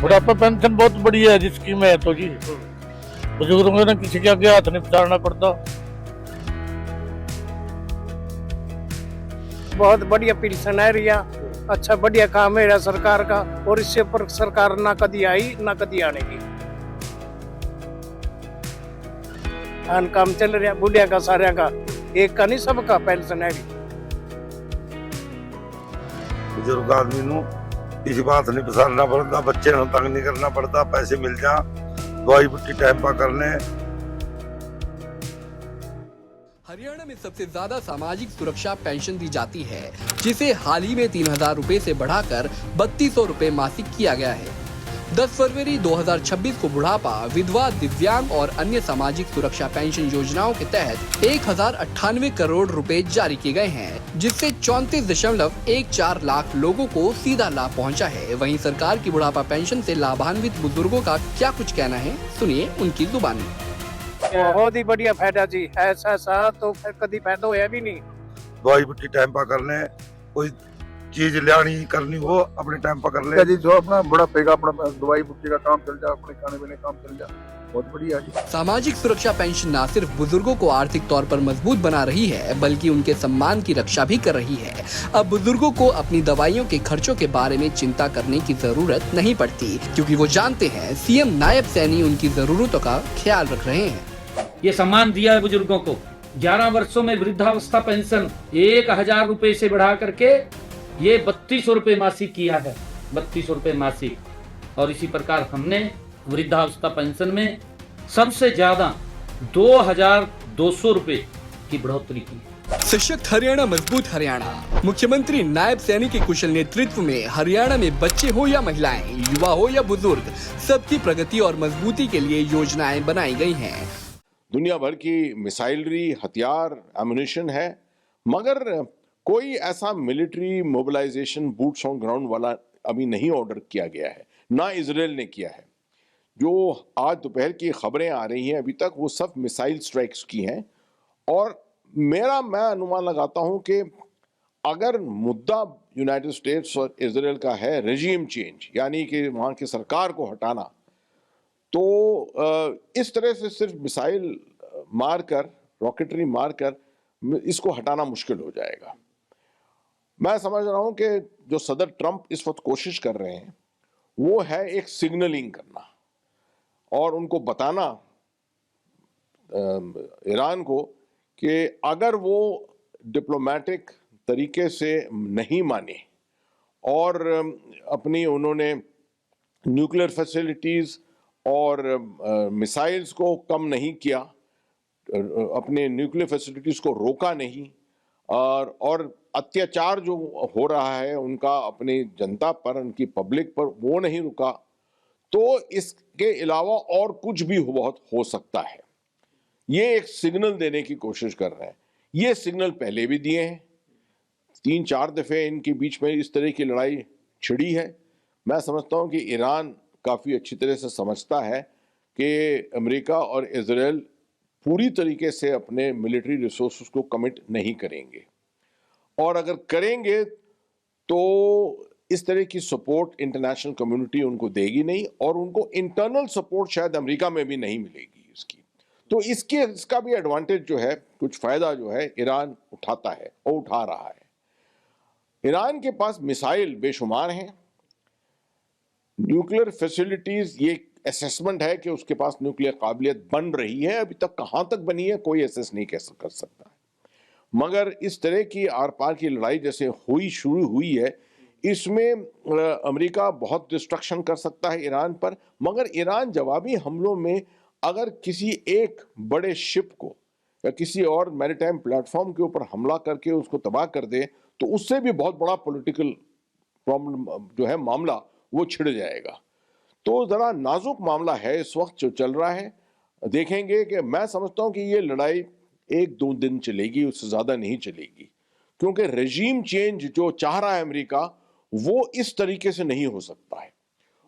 बुढ़ापा पेंशन बहुत बढ़िया है जी, स्कीम है तो जी बुजुर्गों को ना किसी के आगे हाथ नहीं पसारना पड़ता। बहुत बढ़िया पेंशन है रिया, अच्छा बढ़िया काम है रिया सरकार का, और इससे पर सरकार ना कभी आई ना कभी आने की। आन काम चल रहा बुढ़िया का सारे का, एक का नहीं सबका पेंशन है। बुजुर्ग आदमी नु किसी बात नहीं पसारना पड़ता, बच्चे ਨੂੰ तंग नहीं करना पड़ता, पैसे मिल जा, दवाई बुट्टी टाइम पर करने। हरियाणा में सबसे ज्यादा सामाजिक सुरक्षा पेंशन दी जाती है, जिसे हाल ही में 3000 रुपए से बढ़ाकर 3200 रुपए मासिक किया गया है। 10 फरवरी 2026 को बुढ़ापा, विधवा, दिव्यांग और अन्य सामाजिक सुरक्षा पेंशन योजनाओं के तहत 1098 करोड़ रुपए जारी किए गए हैं, जिससे 34.14 लाख लोगों को सीधा लाभ पहुंचा है। वहीं सरकार की बुढ़ापा पेंशन से लाभान्वित बुजुर्गों का क्या कुछ कहना है, सुनिए उनकी जुबानी। बहुत ही बढ़िया फायदा जी, ऐसा तो फिर कभी फायदा होया भी नहीं। दवाई बुट्टी टाइम पर करने, कोई चीज लानी करनी हो अपने टाइम पर कर ले जी, जो अपना बुढ़ापे का अपना दवाई बुट्टी का काम चल जा, अपने खाने पीने का काम चल जा, बहुत बढ़िया जी। सामाजिक सुरक्षा पेंशन न सिर्फ बुजुर्गों को आर्थिक तौर पर मजबूत बना रही है, बल्कि उनके सम्मान की रक्षा भी कर रही है। अब बुजुर्गों को अपनी दवाइयों के खर्चों के बारे में चिंता करने की जरूरत नहीं पड़ती, क्योंकि वो जानते हैं सीएम नायब सैनी उनकी जरूरतों का ख्याल रख रहे हैं। ये सम्मान दिया है बुजुर्गों को। 11 वर्षों में वृद्धावस्था पेंशन 1000 रुपए से बढ़ा करके ये 3200 रुपए मासिक किया है, 3200 रुपए मासिक। और इसी प्रकार हमने वृद्धावस्था पेंशन में सबसे ज्यादा 2200 रुपए की बढ़ोतरी की। सशक्त हरियाणा, मजबूत हरियाणा। मुख्यमंत्री नायब सैनी के कुशल नेतृत्व में हरियाणा में बच्चे हो या महिलाएं, युवा हो या बुजुर्ग, सबकी प्रगति और मजबूती के लिए योजनाएं बनाई गई हैं। दुनिया भर की मिसाइलरी, हथियार, एमुनिशन है, मगर कोई ऐसा military mobilization boots on ground वाला अभी नहीं ऑर्डर किया गया है, ना इजराइल ने किया है। जो आज दोपहर की खबरें आ रही हैं अभी तक वो सब मिसाइल स्ट्राइक्स की हैं। और मैं अनुमान लगाता हूं कि अगर मुद्दा यूनाइटेड स्टेट्स और इजराइल का है रेजिम चेंज, यानी कि वहाँ की सरकार को हटाना, तो इस तरह से सिर्फ मिसाइल मारकर, रॉकेटरी मारकर इसको हटाना मुश्किल हो जाएगा। मैं समझ रहा हूं कि जो सदर ट्रंप इस वक्त कोशिश कर रहे हैं वो है एक सिग्नलिंग करना और उनको बताना ईरान को कि अगर वो डिप्लोमेटिक तरीके से नहीं माने और अपनी उन्होंने न्यूक्लियर फैसिलिटीज और मिसाइल्स को कम नहीं किया, अपने न्यूक्लियर फैसिलिटीज को रोका नहीं, और अत्याचार जो हो रहा है उनका अपनी जनता पर, उनकी पब्लिक पर, वो नहीं रुका, तो इसके अलावा और कुछ भी बहुत हो सकता है। ये एक सिग्नल देने की कोशिश कर रहे हैं। ये सिग्नल पहले भी दिए हैं, 3-4 दफे इनके बीच में इस तरह की लड़ाई छिड़ी है। मैं समझता हूं कि ईरान काफ़ी अच्छी तरह से समझता है कि अमेरिका और इजराइल पूरी तरीके से अपने मिलिट्री रिसोर्सेज को कमिट नहीं करेंगे, और अगर करेंगे तो इस तरह की सपोर्ट इंटरनेशनल कम्युनिटी उनको देगी नहीं, और उनको इंटरनल सपोर्ट शायद अमेरिका में भी नहीं मिलेगी इसकी। तो इसका भी एडवांटेज जो है, कुछ फायदा जो है ईरान उठाता है और उठा रहा है। ईरान के पास मिसाइल बेशुमार हैं, न्यूक्लियर फैसिलिटीज, ये असेसमेंट है कि उसके पास न्यूक्लियर काबिलियत बन रही है, अभी तक कहां तक बनी है कोई असेस नहीं कर सकता। मगर इस तरह की आर पार की लड़ाई जैसे शुरू हुई है, इसमें अमेरिका बहुत डिस्ट्रक्शन कर सकता है ईरान पर। मगर ईरान जवाबी हमलों में अगर किसी एक बड़े शिप को या किसी और मैरीटाइम प्लेटफॉर्म के ऊपर हमला करके उसको तबाह कर दे, तो उससे भी बहुत बड़ा पॉलिटिकल प्रॉब्लम जो है, मामला वो छिड़ जाएगा। तो ज़रा नाजुक मामला है इस वक्त जो चल रहा है। देखेंगे कि मैं समझता हूँ कि ये लड़ाई 1-2 दिन चलेगी, उससे ज़्यादा नहीं चलेगी, क्योंकि रेजीम चेंज जो चाह रहा है अमेरिका, वो इस तरीके से नहीं हो सकता है,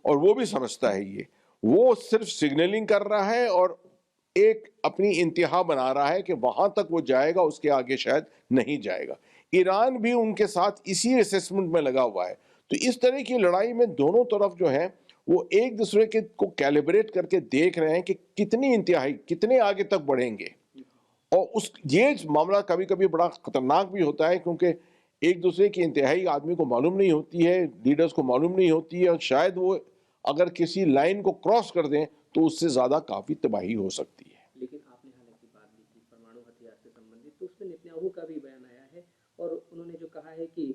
और वो भी समझता है ये। वो सिर्फ सिग्नलिंग कर रहा है और एक अपनी इंतहा बना रहा है कि वहां तक वो जाएगा, उसके आगे शायद नहीं जाएगा। ईरान भी उनके साथ इसी असेसमेंट में लगा हुआ है। तो इस तरह की लड़ाई में दोनों तरफ जो है वो एक दूसरे के को कैलिब्रेट करके देख रहे हैं कि कितनी इंतहाई कितने आगे तक बढ़ेंगे। और उस ये मामला कभी कभी बड़ा खतरनाक भी होता है, क्योंकि एक दूसरे की इंतहाई आदमी को मालूम नहीं होती है, लीडर्स को मालूम नहीं होती है, और शायद वो अगर किसी लाइन को क्रॉस कर दें तो उससे ज्यादा काफी तबाही हो सकती है। लेकिन आपने हालांकि बात भी की परमाणु हथियार से संबंधित, तो उसमें नेतन्याहू का भी बयान आया है और उन्होंने जो कहा है कि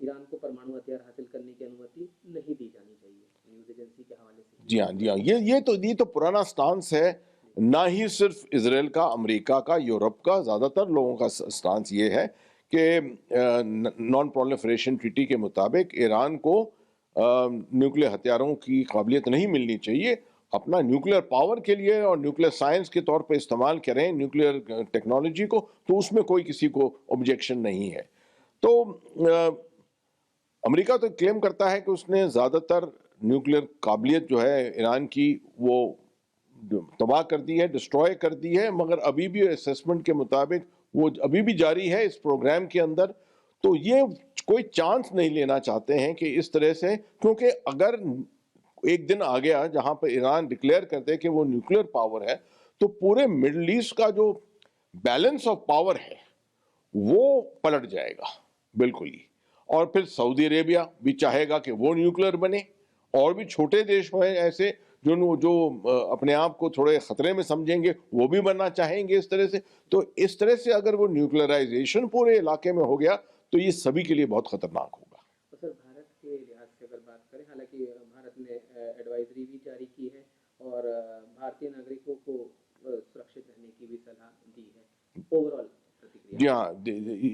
ईरान को परमाणु हथियार हासिल करने की अनुमति नहीं दी जानी चाहिए, न्यूज एजेंसी के हवाले से। जी हाँ, जी हाँ, ये तो पुराना स्टांस है, ना ही सिर्फ इसराइल का, अमेरिका का, यूरोप का, ज्यादातर लोगों का स्टांस ये है कि नॉन प्रोलिफरेशन ट्रीटी के मुताबिक ईरान को न्यूक्लियर हथियारों की काबिलियत नहीं मिलनी चाहिए। अपना न्यूक्लियर पावर के लिए और न्यूक्लियर साइंस के तौर पे इस्तेमाल करें न्यूक्लियर टेक्नोलॉजी को, तो उसमें कोई किसी को ऑब्जेक्शन नहीं है। तो अमेरिका तो क्लेम करता है कि उसने ज़्यादातर न्यूक्लियर काबिलियत जो है ईरान की वो तबाह कर दी है, डिस्ट्रॉय कर दी है, मगर अभी भी असेसमेंट के मुताबिक वो अभी भी जारी है इस प्रोग्राम के अंदर। तो ये कोई चांस नहीं लेना चाहते हैं कि इस तरह से, क्योंकि अगर एक दिन आ गया जहां पर ईरान डिक्लेयर करते कि वो न्यूक्लियर पावर है, तो पूरे मिडिल ईस्ट का जो बैलेंस ऑफ पावर है वो पलट जाएगा बिल्कुल ही। और फिर सऊदी अरेबिया भी चाहेगा कि वो न्यूक्लियर बने, और भी छोटे देश हैं ऐसे जो अपने आप को थोड़े खतरे में समझेंगे, वो भी बनना चाहेंगे इस तरह से। तो इस तरह से अगर वो न्यूक्लियराइजेशन पूरे इलाके में हो गया तो ये सभी के लिए बहुत खतरनाक होगा। तो सर भारत के लिहाज से अगर बात करें, हालांकि भारत ने एडवाइजरी भी जारी की है और भारतीय नागरिकों को सुरक्षित रहने की भी सलाह दी है, ओवरऑल प्रतिक्रिया? जी हाँ,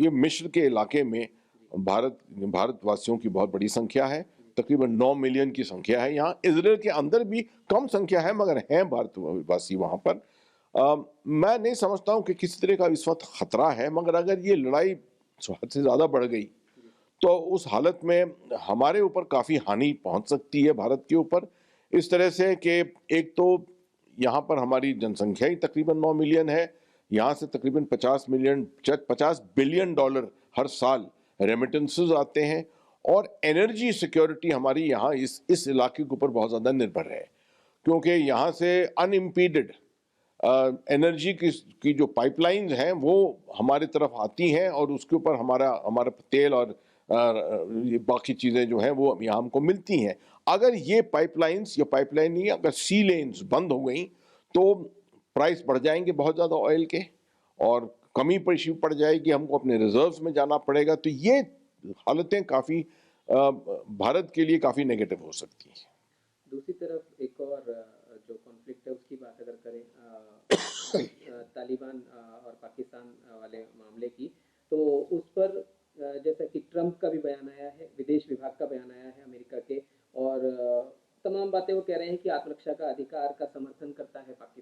ये मिस्र के इलाके में भारतवासियों की बहुत बड़ी संख्या है, तकरीबन 9 मिलियन की संख्या है। यहाँ इजराइल के अंदर भी कम संख्या है, मगर हैं भारतवासी वहाँ पर। मैं नहीं समझता हूँ कि किसी तरह का इस वक्त खतरा है, मगर अगर ये लड़ाई हद से ज़्यादा बढ़ गई तो उस हालत में हमारे ऊपर काफ़ी हानि पहुँच सकती है, भारत के ऊपर, इस तरह से कि एक तो यहाँ पर हमारी जनसंख्या ही तकरीबन 9 मिलियन है, यहाँ से तकरीबन 50 बिलियन डॉलर हर साल रेमिटेंसेस आते हैं, और एनर्जी सिक्योरिटी हमारी यहाँ इस इलाके के ऊपर बहुत ज़्यादा निर्भर है, क्योंकि यहाँ से अनइम्पीडेड एनर्जी की जो पाइपलाइंस हैं वो हमारी तरफ आती हैं, और उसके ऊपर हमारा तेल और ये बाकी चीज़ें जो हैं वो यहाँ हमको मिलती हैं। अगर ये पाइपलाइन नहीं, अगर सी लेन्स बंद हो गई तो प्राइस बढ़ जाएंगे बहुत ज़्यादा ऑयल के, और कमी पड़ जाएगी, हमको अपने रिजर्व्स में जाना पड़ेगा। तो ये हालतें काफ़ी भारत के लिए काफ़ी नेगेटिव हो सकती हैं। दूसरी तरफ एक और जो कॉन्फ्लिक्ट है उसकी बात अगर करें, तालिबान और पाकिस्तान वाले मामले की, तो उस पर जैसा कि ट्रंप का भी बयान आया है, विदेश विभाग का बयान आया है अमेरिका के, और तमाम बातें वो कह रहे हैं कि आत्मरक्षा का अधिकार का समर्थन करता है पाकिस्तान।